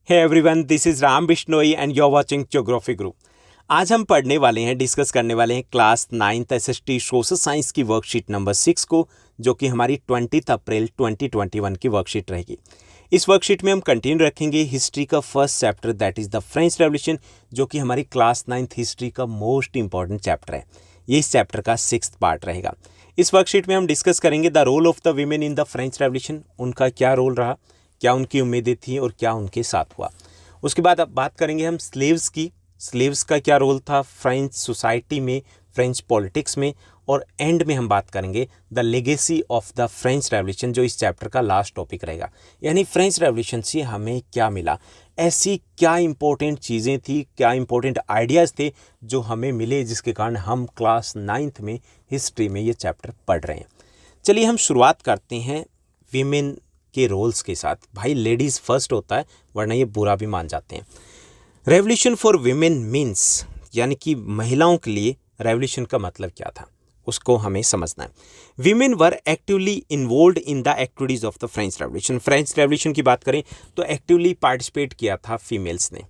Hey everyone, this is Ram Bishnoi and you are watching geography group. आज हम पढ़ने वाले हैं, डिस्कस करने वाले हैं class 9th SST social science की वर्कशीट नंबर 6 को, जो कि हमारी 20 अप्रैल 2021 की वर्कशीट रहेगी। इस वर्कशीट में हम कंटिन्यू रखेंगे हिस्ट्री का first chapter, that is the French revolution, जो कि हमारी क्लास 9th हिस्ट्री का मोस्ट इंपॉर्टेंट चैप्टर है। ये इस चैप्टर का 6th पार्ट रहेगा। इस वर्कशीट में हम डिस्कस करेंगे the role of the women in the French revolution, उनका क्या रोल रहा, क्या उनकी उम्मीदें थी और क्या उनके साथ हुआ। उसके बाद अब बात करेंगे हम स्लेव्स की, स्लेव्स का क्या रोल था फ्रेंच सोसाइटी में, फ्रेंच पॉलिटिक्स में, और एंड में हम बात करेंगे the legacy of the French revolution, जो इस चैप्टर का लास्ट टॉपिक रहेगा। यानी फ्रेंच रेवोल्यूशन से हमें क्या मिला, ऐसी क्या इंपॉर्टेंट चीज़ें थी, क्या इंपॉर्टेंट आइडियाज़ थे जो हमें मिले, जिसके कारण हम क्लास 9th में हिस्ट्री में ये चैप्टर पढ़ रहे हैं। चलिए हम शुरुआत करते हैं वीमेन के रोल्स के साथ। भाई लेडीज़ फर्स्ट होता है, वरना ये बुरा भी मान जाते हैं। रेवोल्यूशन फॉर वीमेन मीन्स, यानी कि महिलाओं के लिए रेवोल्यूशन का मतलब क्या था, उसको हमें समझना है। Women were actively involve in the activities of the French revolution. French revolution की बात करें तो एक्टिवली पार्टिसिपेट किया था फीमेल्स ने,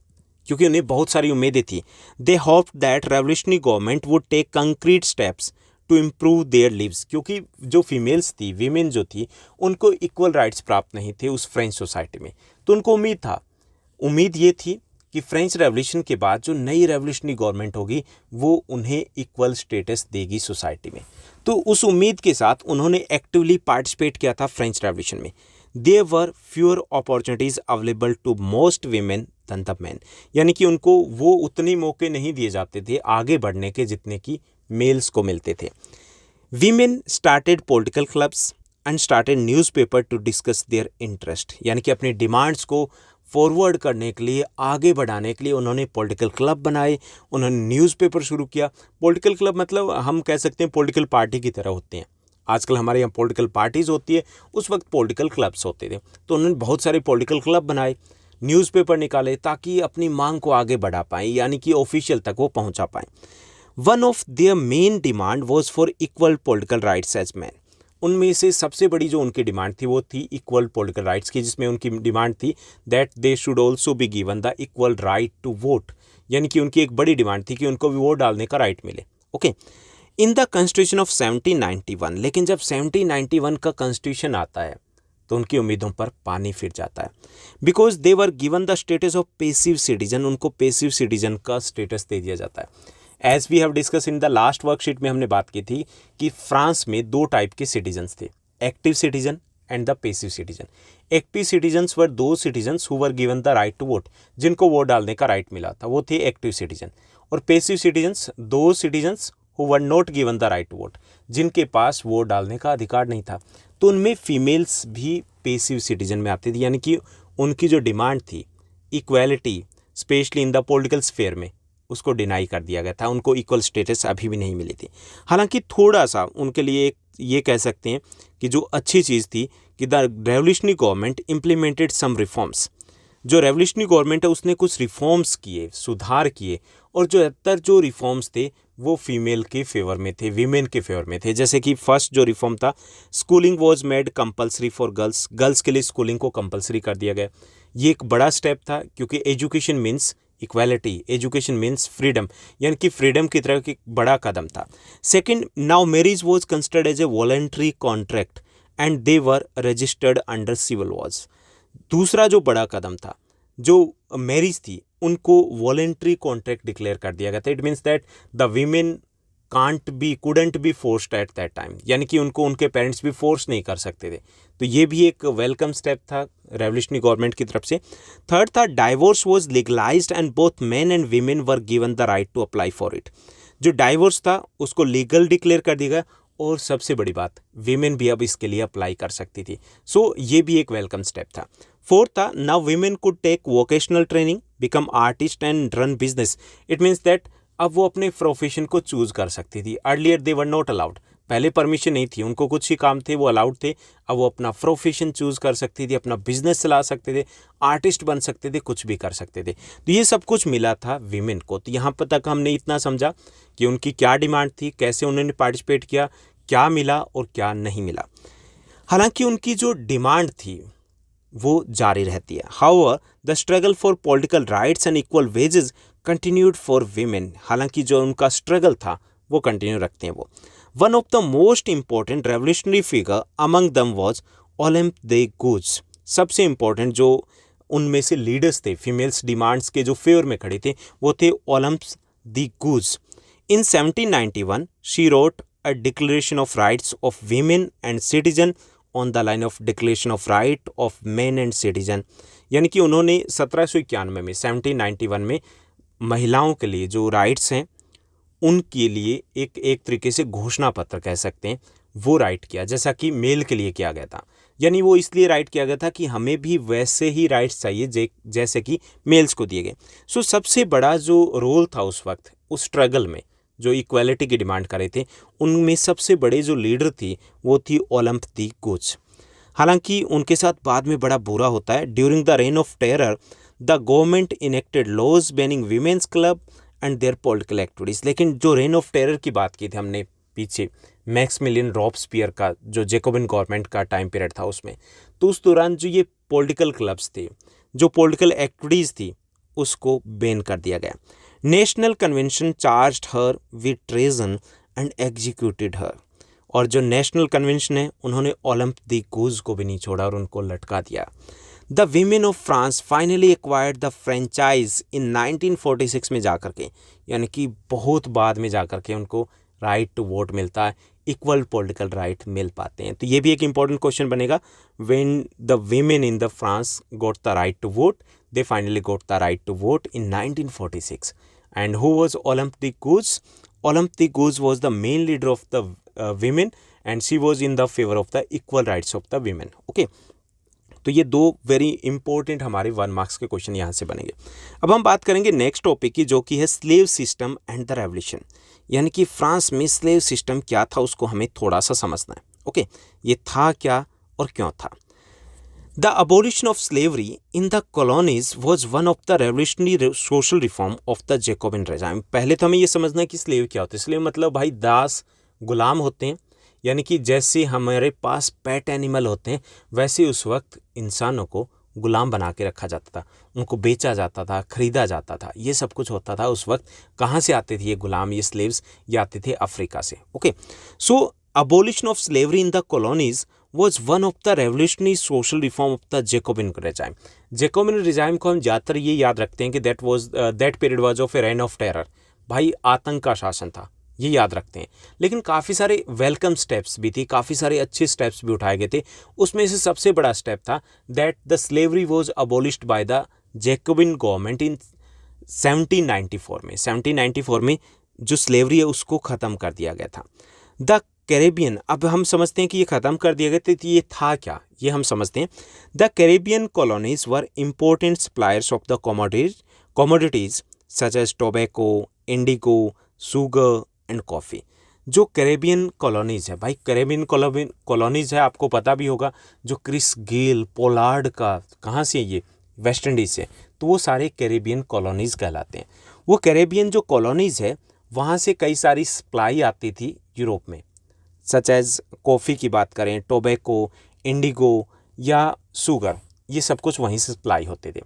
क्योंकि उन्हें बहुत सारी उम्मीदें थी। They hope that revolutionary government would take concrete steps to improve their lives, क्योंकि जो फीमेल्स थी, वीमेन जो थी, उनको इक्वल राइट्स प्राप्त नहीं थे उस फ्रेंच सोसाइटी में। तो उनको उम्मीद ये थी कि फ्रेंच रेवोल्यूशन के बाद जो नई रेवोल्यूशनरी गवर्नमेंट होगी वो उन्हें इक्वल स्टेटस देगी सोसाइटी में। तो उस उम्मीद के साथ उन्होंने एक्टिवली पार्टिसिपेट किया था फ्रेंच रेवोल्यूशन में। There were fewer opportunities available to most women than the man, यानी कि उनको वो उतने मौके नहीं दिए जाते थे आगे बढ़ने के जितने कि मेल्स को मिलते थे। Women started political clubs and started newspaper to discuss their interest, यानी कि अपनी डिमांड्स को फॉरवर्ड करने के लिए, आगे बढ़ाने के लिए उन्होंने पॉलिटिकल क्लब बनाए, उन्होंने न्यूज़पेपर शुरू किया। पॉलिटिकल क्लब मतलब हम कह सकते हैं पॉलिटिकल पार्टी की तरह होते हैं। आजकल हमारे यहाँ पॉलिटिकल पार्टीज़ होती है, उस वक्त पॉलिटिकल क्लब्स होते थे। तो उन्होंने बहुत सारे पॉलिटिकल क्लब बनाए, न्यूज़पेपर निकाले, ताकि अपनी मांग को आगे बढ़ा पाएँ, यानी कि ऑफिशियल तक वो पहुँचा पाएँ। One of their main demand was for equal political rights as man. उनमें से सबसे बड़ी जो उनकी डिमांड थी वो थी इक्वल पॉलिटिकल राइट्स की, जिसमें उनकी डिमांड थी that they should also be given the equal right to vote, यानी कि उनकी एक बड़ी डिमांड थी कि उनको भी वोट डालने का राइट मिले। Okay, in the constitution of 1791, लेकिन जब 1791 का कॉन्स्टिट्यूशन आता है तो उनकी उम्मीदों पर पानी फिर जाता है। Because they were given the status of passive citizen, उनको पेसिव सिटीजन का स्टेटस दे दिया जाता है। As we have discuss in the last worksheet में हमने बात की थी कि फ्रांस में दो टाइप के सिटीजन्स थे, active citizen and the passive citizen. Active citizens were those citizens who were given the right to vote, जिनको वोट डालने का राइट मिला था, वो थे एक्टिव सिटीजन। और passive citizens those citizens who were not given the right to vote, जिनके पास वोट डालने का अधिकार नहीं था। तो उनमें फीमेल्स भी पेसिव सिटीजन में आती थी, यानी कि उनकी जो डिमांड थी equality, specially in the political sphere में, उसको डिनाई कर दिया गया था। उनको इक्वल स्टेटस अभी भी नहीं मिली थी। हालांकि थोड़ा सा उनके लिए एक ये कह सकते हैं कि जो अच्छी चीज़ थी कि the revolutionary government implemented some reforms. जो रेवोल्यूशनरी गवर्नमेंट है उसने कुछ रिफॉर्म्स किए, सुधार किए, और जो ज़्यादातर जो रिफॉर्म्स थे वो फीमेल के फेवर में थे, वीमेन के फेवर में थे। जैसे कि फर्स्ट जो रिफॉर्म था, schooling was made compulsory for girls, girls के लिए स्कूलिंग को कंपलसरी कर दिया गया। ये एक बड़ा स्टेप था, क्योंकि education means equality, education means freedom, यानी कि फ्रीडम की तरफ एक बड़ा कदम था। Second, now marriage was considered as a voluntary contract and they were registered under civil laws. दूसरा जो बड़ा कदम था, जो मैरिज थी, उनको वॉलंटरी कॉन्ट्रैक्ट डिक्लेयर कर दिया गया था। It means that the women couldn't be forced at that time, यानी कि उनको उनके पेरेंट्स भी फोर्स नहीं कर सकते थे। तो ये भी एक वेलकम स्टेप था रेवोल्यूशनरी गवर्नमेंट की तरफ से। थर्ड था, divorce was legalized and both men and women were given the right to apply for it. जो डाइवोर्स था उसको लीगल डिक्लेयर कर दिया गया, और सबसे बड़ी बात, वीमेन भी अब इसके लिए अप्लाई कर सकती थी। सो ये भी एक वेलकम स्टेप था। फोर्थ था, now women could take vocational training, become artist and run business. It means that अब वो अपने प्रोफेशन को चूज कर सकती थी। Earlier they were not allowed, पहले परमिशन नहीं थी, उनको कुछ ही काम थे वो अलाउड थे। अब वो अपना प्रोफेशन चूज कर सकती थी, अपना बिजनेस चला सकते थे, आर्टिस्ट बन सकते थे, कुछ भी कर सकते थे। तो ये सब कुछ मिला था वीमेन को। तो यहाँ पर तक हमने इतना समझा कि उनकी क्या डिमांड थी, कैसे उन्होंने पार्टिसिपेट किया, क्या मिला और क्या नहीं मिला। हालांकि उनकी जो डिमांड थी वो जारी रहती है। However the struggle for political rights and equal wages continued for women, हालांकि जो उनका स्ट्रगल था वो कंटिन्यू रखते हैं वो। One of the most important revolutionary figure among them was Olympe de Gouges, सबसे इंपॉर्टेंट जो उनमें से लीडर्स थे, फीमेल्स डिमांड्स के जो फेवर में खड़े थे, वो थे ओलम्प द गुज। इन 1791 she wrote a declaration of rights of women and citizen on the line of declaration of right of man and citizen, यानी कि उन्होंने 1791 में 1791 में महिलाओं के लिए जो राइट्स हैं उनके लिए एक तरीके से घोषणा पत्र कह सकते हैं, वो राइट किया, जैसा कि मेल के लिए किया गया था। यानी वो इसलिए राइट किया गया था कि हमें भी वैसे ही राइट्स चाहिए जैसे कि मेल्स को दिए गए। सो सबसे बड़ा जो रोल था उस वक्त उस स्ट्रगल में जो इक्वालिटी की डिमांड कर रहे थे, उनमें सबसे बड़े जो लीडर थी वो थी ओलम्प दी गुज। हालांकि उनके साथ बाद में बड़ा बुरा होता है। During the reign of terror the government enacted laws banning women's clubs and their political activities. लेकिन जो रेन ऑफ टेरर की बात की थी हमने पीछे, मैक्सिमिलियन रॉबस्पियर का जो जैकोबिन गवर्नमेंट का टाइम पीरियड था उसमें, तो उस दौरान जो ये पॉलिटिकल क्लब्स थे, जो पॉलिटिकल एक्टिविटीज़ थी, उसको बैन कर दिया गया। National convention charged her with treason and executed her, और जो नेशनल कन्वेंशन है उन्होंने ओलम्प दी गुज को भी नहीं छोड़ा और उनको लटका दिया। The women of France finally acquired the franchise in 1946 में जाकर के, यानी कि बहुत बाद में जाकर के उनको राइट टू वोट मिलता है, इक्वल पॉलिटिकल राइट मिल पाते हैं। तो ये भी एक इंपॉर्टेंट क्वेश्चन बनेगा। When the women in the France got the right to vote, they finally got the right to vote in 1946। And who was Olympe de Gouges? Olympe de Gouges was the main leader of the women and she was in the favor of the equal rights of the women। Okay, तो ये दो very important हमारे 1 marks के question यहाँ से बनेंगे। अब हम बात करेंगे नेक्स्ट टॉपिक की, जो कि है slave system and the revolution, यानी कि फ्रांस में स्लेव सिस्टम क्या था उसको हमें थोड़ा सा समझना है। ओके, ये था क्या और क्यों था। The abolition of slavery in the colonies was one of the revolutionary social reform of the Jacobian regime. पहले तो हमें ये समझना है कि स्लेव क्या होता है। स्लेव मतलब भाई दास, गुलाम होते हैं, यानी कि जैसे हमारे पास पेट एनिमल होते हैं वैसे उस वक्त इंसानों को गुलाम बना के रखा जाता था, उनको बेचा जाता था, खरीदा जाता था, ये सब कुछ होता था उस वक्त। कहाँ से आते थे ये गुलाम, ये स्लेव्स? ये आते थे अफ्रीका से। Okay, so abolition of slavery in the colonies was one of the revolutionary social reform of the Jacobian regime. Jacobian regime को हम ज़्यादातर ये याद रखते हैं कि that period was of A rain of terror, भाई आतंक का शासन था, ये याद रखते हैं। लेकिन काफ़ी सारे वेलकम स्टेप्स भी थी, काफ़ी सारे अच्छे स्टेप्स भी उठाए गए थे। उसमें से सबसे बड़ा स्टेप था that the slavery was abolished by the Jacobian government in 1794 में। 1794 में जो स्लेवरी है उसको ख़त्म कर दिया गया था। द कैरेबियन, अब हम समझते हैं कि ये ख़त्म कर दिया गया, तो ये था क्या, ये हम समझते हैं। The Caribbean colonies were important suppliers of the commodities such as tobacco, indigo, sugar and coffee. जो कैरेबियन कॉलोनीज़ है, भाई कैरेबियन कॉलोनीज़ है, आपको पता भी होगा, जो क्रिस गेल, पोलार्ड का, कहाँ से ये वेस्ट इंडीज़ से, तो वो सारे कैरेबियन कॉलोनीज़ कहलाते हैं। वो कैरेबियन जो कॉलोनीज़ है वहाँ से कई सारी सप्लाई आती थी यूरोप में, सच एज कॉफ़ी की बात करें, टोबैको, इंडिगो या शुगर, ये सब कुछ वहीं से सप्लाई होते थे।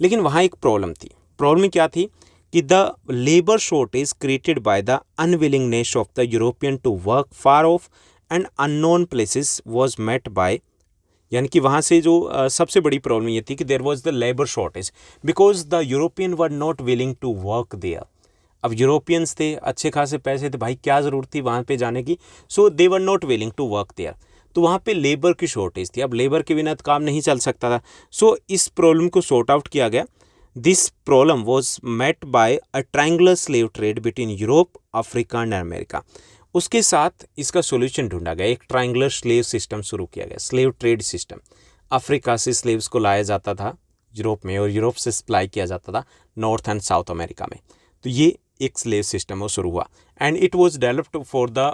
लेकिन वहाँ एक प्रॉब्लम थी। प्रॉब्लम क्या थी कि the labour shortage created by the unwillingness of the European to work far off and unknown places was met by, यानी कि वहाँ से जो सबसे बड़ी प्रॉब्लम ये थी कि there was the labour shortage because the European were not willing to work there. अब यूरोपियंस थे, अच्छे खासे पैसे थे, भाई क्या ज़रूरत थी वहाँ पे जाने की, so they were not willing to work there. तो वहाँ पे लेबर की शॉर्टेज थी, अब लेबर के बिना तो काम नहीं चल सकता था। सो इस प्रॉब्लम को सॉर्ट आउट किया गया। This problem was met by a triangular slave trade between Europe, Africa and America। उसके साथ इसका सॉल्यूशन ढूंढा गया, एक ट्रायंगुलर स्लेव सिस्टम शुरू किया गया, स्लेव ट्रेड सिस्टम। अफ्रीका से स्लेव्स को लाया जाता था यूरोप में और यूरोप से सप्लाई किया जाता था नॉर्थ एंड साउथ अमेरिका में। तो ये एक स्लेव सिस्टम वो शुरू हुआ and it was developed for the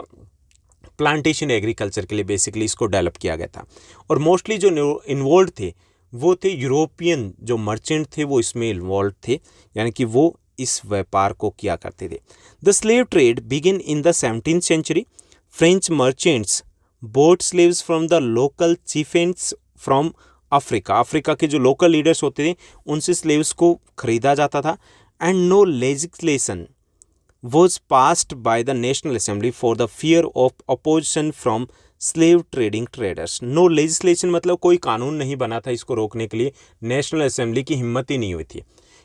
plantation agriculture के लिए, बेसिकली इसको डेवलप किया गया था। और मोस्टली जो इन्वॉल्व थे वो थे यूरोपियन, जो मर्चेंट थे वो इसमें इन्वॉल्व थे, यानी कि वो इस व्यापार को किया करते थे। The slave trade begin in the 17th century. French merchants bought slaves from the local chieftains from Africa के जो लोकल लीडर्स होते थे उनसे स्लेव्स को खरीदा जाता था। And no legislation was passed by the National Assembly for the fear of opposition from slave trading traders। No legislation मतलब कोई कानून नहीं बना था इसको रोकने के लिए, नेशनल असेंबली की हिम्मत ही नहीं हुई थी,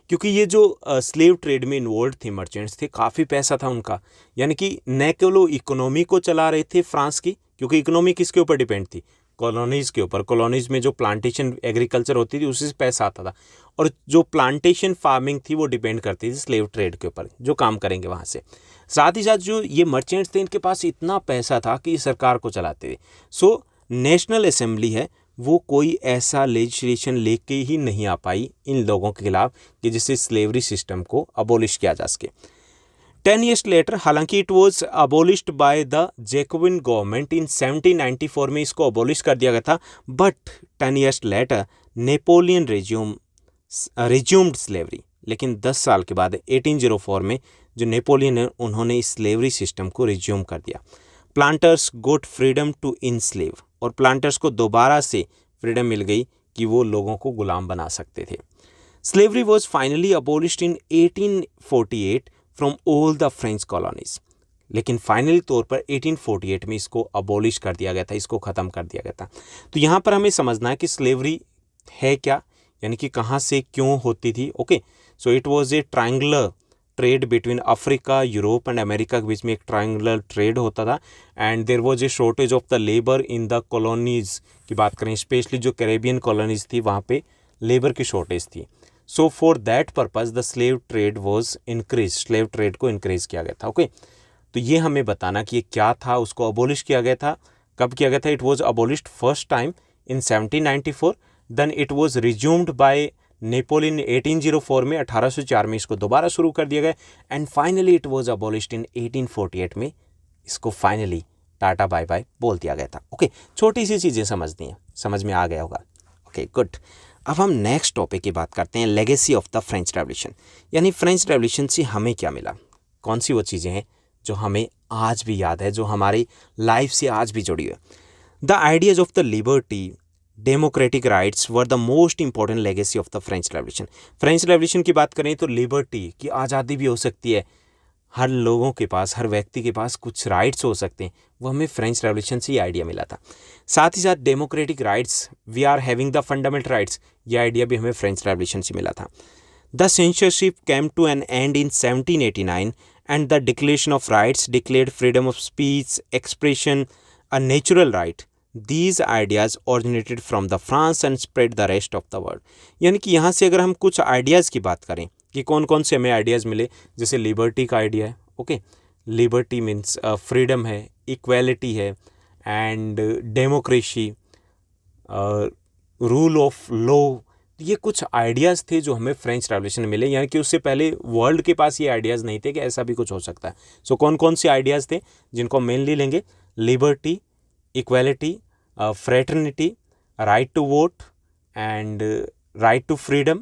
क्योंकि ये जो स्लेव ट्रेड में इन्वॉल्व थे मर्चेंट्स थे, काफ़ी पैसा था उनका, यानी कि न केवल वो इकोनॉमी को चला रहे थे फ्रांस की, क्योंकि इकोनॉमी किसके ऊपर डिपेंड थी, कॉलोनीज़ के ऊपर। कॉलोनीज़ में जो प्लांटेशन एग्रीकल्चर होती थी उसी से पैसा आता था, और जो प्लांटेशन फार्मिंग थी वो डिपेंड करती थी स्लेव ट्रेड के ऊपर, जो काम करेंगे वहाँ से। साथ ही साथ जो ये मर्चेंट्स थे इनके पास इतना पैसा था कि ये सरकार को चलाते थे। सो नेशनल असेंबली है वो कोई ऐसा लेजिस्लेशन लेके ही नहीं आ पाई इन लोगों के खिलाफ कि जिससे स्लेवरी सिस्टम को अबोलिश किया जा सके। 10 years later, हालांकि it was abolished by the Jacobian government in 1794 में इसको अबोलिश कर दिया गया था, but 10 years later Napoleon resumed slavery. लेकिन 10 साल के बाद 1804 में जो नेपोलियन है उन्होंने इस स्लेवरी सिस्टम को रिज्यूम कर दिया। Planters got freedom to enslave, और प्लांटर्स को दोबारा से फ्रीडम मिल गई कि वो लोगों को गुलाम बना सकते थे। Slavery was finally abolished in 1848 from all the French colonies, लेकिन फाइनली तौर पर 1848 में इसको अबोलिश कर दिया गया था, इसको ख़त्म कर दिया गया था। तो यहाँ पर हमें समझना है कि स्लेवरी है क्या, यानी कि कहाँ से क्यों होती थी। Okay, so it was a triangular trade between Africa, Europe and America के बीच में एक ट्रायंगुलर ट्रेड होता था। And there was a shortage of the labour in the colonies की बात करें, स्पेशली जो कैरेबियन कॉलोनीज़ थी वहाँ पे लेबर की शॉर्टेज थी। So for that purpose the slave trade was increase, slave trade को इंक्रीज किया गया था। ओके, तो ये हमें बताना कि ये क्या था, उसको अबोलिश किया गया था, कब किया गया था। It was abolished first time in 1794, then it was resumed by Napoleon 1804 में, 1804 में इसको दोबारा शुरू कर दिया गया, and finally it was abolished in 1848 में, इसको फाइनली टाटा बाय बाय बोल दिया गया था। ओके, छोटी सी चीज़ें समझनी है, समझ में आ गया होगा। Okay, good. अब हम नेक्स्ट टॉपिक की बात करते हैं, legacy of the French revolution, यानी फ्रेंच रेवोल्यूशन से हमें क्या मिला, कौन सी वो चीज़ें हैं जो हमें आज भी याद है, जो हमारी लाइफ से आज भी जुड़ी है। The ideas of the liberty, democratic rights were the most important legacy of the French revolution. French revolution की बात करें तो लिबर्टी की आज़ादी भी हो सकती है, हर लोगों के पास, हर व्यक्ति के पास कुछ राइट्स हो सकते हैं, वो हमें फ्रेंच रेवोल्यूशन से ही आइडिया मिला था। साथ ही साथ democratic rights, we are having the fundamental rights, ये आइडिया भी हमें फ्रेंच रेवोल्यूशन से मिला था। The censorship came to an end in 1789 and the declaration of rights declared freedom of speech, expression a natural right. These ideas originated from the France and spread the rest of the world। यानी कि यहाँ से अगर हम कुछ ideas की बात करें कि कौन कौन से हमें आइडियाज़ मिले, जैसे लिबर्टी का आइडिया है। ओके, लिबर्टी मीन्स फ्रीडम है, इक्वालिटी है, and democracy, rule of law, ये कुछ आइडियाज़ थे जो हमें फ्रेंच रेवोल्यूशन में मिले, यानी कि उससे पहले वर्ल्ड के पास ये आइडियाज़ नहीं थे कि ऐसा भी कुछ हो सकता है। सो कौन कौन से आइडियाज़ थे जिनको मेनली लेंगे, liberty, equality, fraternity, right to vote and right to freedom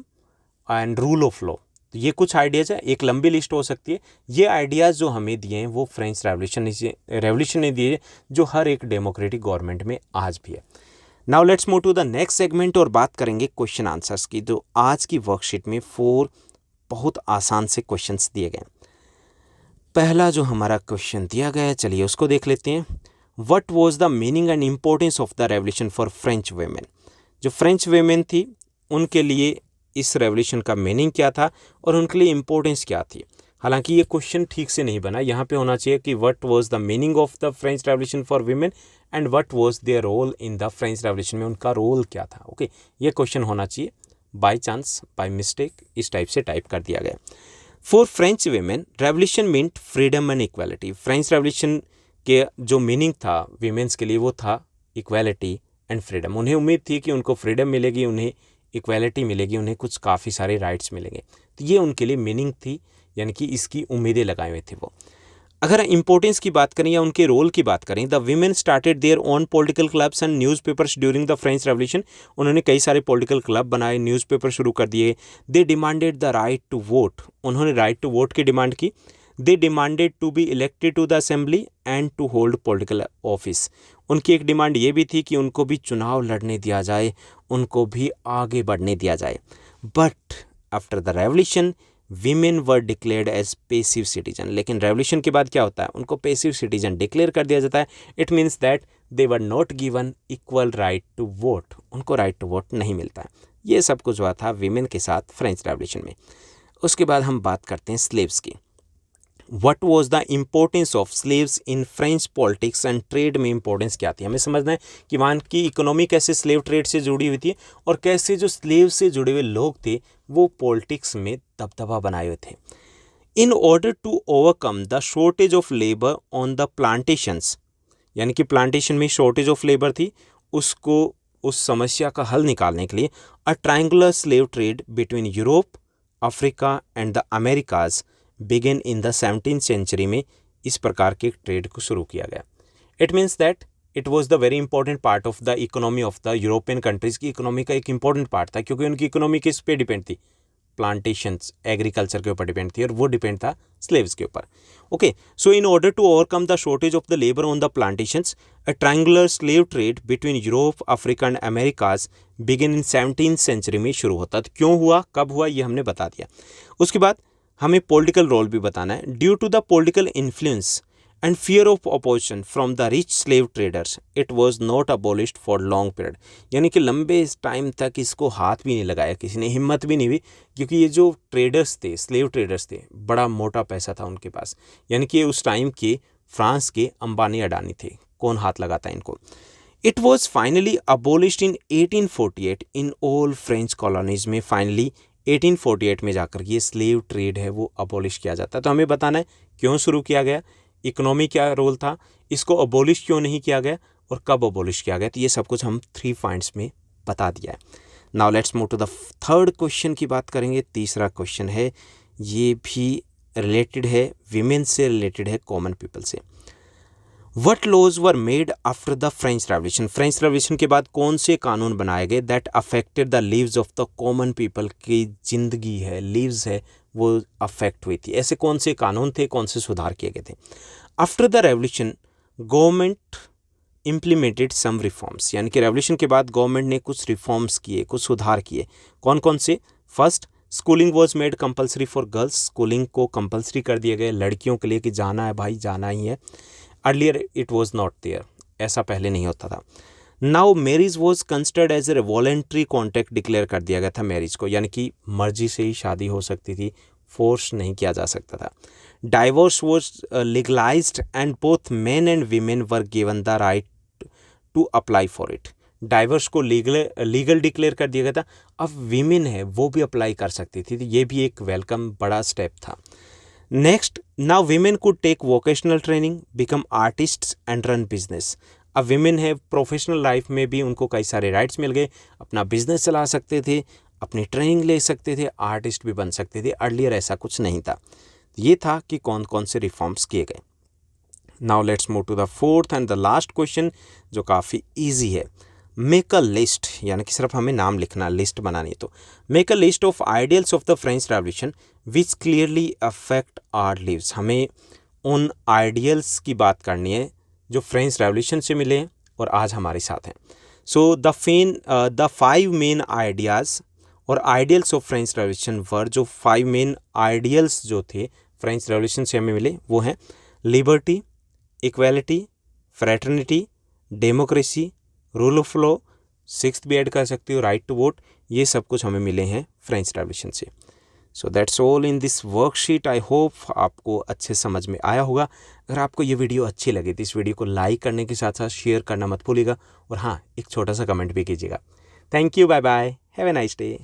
and rule of law. तो ये कुछ आइडियाज़ है, एक लंबी लिस्ट हो सकती है। ये आइडियाज़ जो हमें दिए हैं वो फ्रेंच रेवोल्यूशन ने दिए, जो हर एक डेमोक्रेटिक गवर्नमेंट में आज भी है। Now let's move to the next segment और बात करेंगे क्वेश्चन आंसर्स की। जो आज की वर्कशीट में 4 बहुत आसान से क्वेश्चंस दिए गए। पहला जो हमारा क्वेश्चन दिया गया है, चलिए उसको देख लेते हैं। What was the meaning and importance of the revolution for French women? जो फ्रेंच वेमेन थी उनके लिए इस रेवोल्यूशन का मीनिंग क्या था और उनके लिए इम्पोर्टेंस क्या थी। हालांकि ये क्वेश्चन ठीक से नहीं बना, यहाँ पे होना चाहिए कि what was the meaning of the French revolution for women and what was their role in the French revolution में, उनका रोल क्या था। ओके, ये क्वेश्चन होना चाहिए, बाय चांस, बाय मिस्टेक इस टाइप से टाइप कर दिया गया। For French women revolution meant freedom and equality. French revolution के जो मीनिंग था वीमेंस के लिए वो था इक्वालिटी एंड फ्रीडम। उन्हें उम्मीद थी कि उनको फ्रीडम मिलेगी, उन्हें इक्वालिटी मिलेगी, उन्हें कुछ काफ़ी सारे राइट्स मिलेंगे। तो ये उनके लिए मीनिंग थी, यानी कि इसकी उम्मीदें लगाए हुए थे वो। अगर इंपॉर्टेंस की बात करें या उनके रोल की बात करें, the women started their own political clubs and newspapers during the French revolution. उन्होंने कई सारे पॉलिटिकल क्लब बनाए, न्यूज़पेपर शुरू कर दिए। They demanded the right to vote, उन्होंने राइट टू वोट की डिमांड की। They demanded to be elected to the assembly and to hold political office. उनकी एक डिमांड ये भी थी कि उनको भी चुनाव लड़ने दिया जाए, उनको भी आगे बढ़ने दिया जाए। But after the revolution women were declared as passive citizen. लेकिन रेवोल्यूशन के बाद क्या होता है, उनको पेसिव सिटीजन डिक्लेयर कर दिया जाता है। It means that they were not given equal right to vote, उनको राइट टू वोट नहीं मिलता है। ये सब कुछ हुआ था वीमेन के साथ फ्रेंच रेवोल्यूशन में। उसके बाद हम बात करते हैं स्लेव्स की। What was the importance of slaves in French politics and trade में इम्पोर्टेंस क्या थी। हमें समझना है कि वहाँ की इकोनॉमी कैसे स्लेव ट्रेड से जुड़ी हुई थी और कैसे जो स्लेव से जुड़े हुए लोग थे वो पॉलिटिक्स में दबदबा बनाए हुए थे। In order to overcome the shortage of labour on the plantations, यानी कि प्लांटेशन में शॉर्टेज ऑफ लेबर थी, उसको उस समस्या का हल निकालने के लिए a triangular slave trade between Europe, Africa and the Americas begin in the 17th century में इस प्रकार के ट्रेड को शुरू किया गया। It means that it was the very important part of the economy of the European countries की economy का एक इंपॉर्टेंट पार्ट था, क्योंकि उनकी इकोनॉमी किस पे डिपेंड थी, प्लांटेशंस, एग्रीकल्चर के ऊपर डिपेंड थी, और वो डिपेंड था स्लेव्स के ऊपर। Okay, so in order to overcome the shortage of the labour on the plantations a triangular slave trade between Europe, Africa and Americas begin in 17th century में शुरू होता। तो क्यों हुआ, कब हुआ, ये हमने बता दिया। उसके बाद हमें पॉलिटिकल रोल भी बताना है। Due to the political influence and fear of opposition from the rich slave traders it was not abolished for long period, यानी कि लंबे टाइम तक इसको हाथ भी नहीं लगाया किसी ने, हिम्मत भी नहीं हुई, क्योंकि ये जो ट्रेडर्स थे, स्लेव ट्रेडर्स थे, बड़ा मोटा पैसा था उनके पास, यानी कि उस टाइम के फ्रांस के अंबानी अडानी थे, कौन हाथ लगाता इनको। It was finally abolished in 1848 in all French colonies में। फाइनली 1848 में जाकर ये स्लेव ट्रेड है वो अबोलिश किया जाता है। तो हमें बताना है क्यों शुरू किया गया, इकोनॉमी क्या रोल था, इसको अबोलिश क्यों नहीं किया गया और कब अबोलिश किया गया। तो ये सब कुछ हम 3 पॉइंट्स में बता दिया है। Now let's move to the third question की बात करेंगे। तीसरा क्वेश्चन है, ये भी रिलेटेड है, विमेन से रिलेटेड है, कॉमन पीपल से। What laws were made after the French revolution. French revolution के बाद कौन से कानून बनाए गए that affected the lives of the common people, की जिंदगी है, लिव्स है, वो अफेक्ट हुई थी। ऐसे कौन से कानून थे, कौन से सुधार किए गए थे। After the revolution government implemented some reforms, यानी कि रेवोल्यूशन के बाद गवर्नमेंट ने कुछ रिफॉर्म्स किए, कुछ सुधार किए। कौन कौन से। First, schooling was made compulsory for girls, schooling को कंपल्सरी कर दिया गया लड़कियों के लिए कि जाना है भाई, जाना ही है। Earlier it was not there, ऐसा पहले नहीं होता था। Now marriage was considered as a voluntary contract, declare कर दिया गया था मैरिज को, यानी कि मर्जी से ही शादी हो सकती थी, फोर्स नहीं किया जा सकता था। Divorce was legalized and both men and women were given the right to apply for it. Divorce को लीगल डिक्लेयर कर दिया गया था, अब वीमेन है वो भी अप्लाई कर सकती थी, तो ये भी एक वेलकम बड़ा स्टेप था। Next, now women could take vocational training, become artists and run business. अब वीमेन है प्रोफेशनल लाइफ में भी उनको कई सारे राइट्स मिल गए, अपना बिजनेस चला सकते थे, अपनी ट्रेनिंग ले सकते थे, आर्टिस्ट भी बन सकते थे। अर्लियर ऐसा कुछ नहीं था। ये था कि कौन कौन से रिफॉर्म्स किए गए। Now let's move to the fourth and the last question, जो काफ़ी ईजी है। मेक अ लिस्ट, यानी कि सिर्फ हमें नाम लिखना, लिस्ट बनानी है। तो make a list of ideals of the French revolution which clearly affect our lives. हमें उन आइडियल्स की बात करनी है जो फ्रेंच रेवोल्यूशन से मिले हैं और आज हमारे साथ हैं। सो द 5 मेन आइडियाज़ और आइडियल्स ऑफ फ्रेंच रेवोल्यूशन वर, जो 5 मेन आइडियल्स जो थे फ्रेंच रेवोल्यूशन से हमें मिले, वो हैं liberty, equality, fraternity, democracy, rule of law, 6th भी ऐड कर सकते हो, राइट टू वोट। ये सब कुछ हमें मिले हैं फ्रेंच रेवोल्यूशन से। So that's all in this worksheet. I hope आपको अच्छे समझ में आया होगा। अगर आपको ये वीडियो अच्छी लगे तो इस वीडियो को लाइक करने के साथ साथ शेयर करना मत भूलिएगा, और हाँ, एक छोटा सा कमेंट भी कीजिएगा। Thank you, bye bye, have a nice day.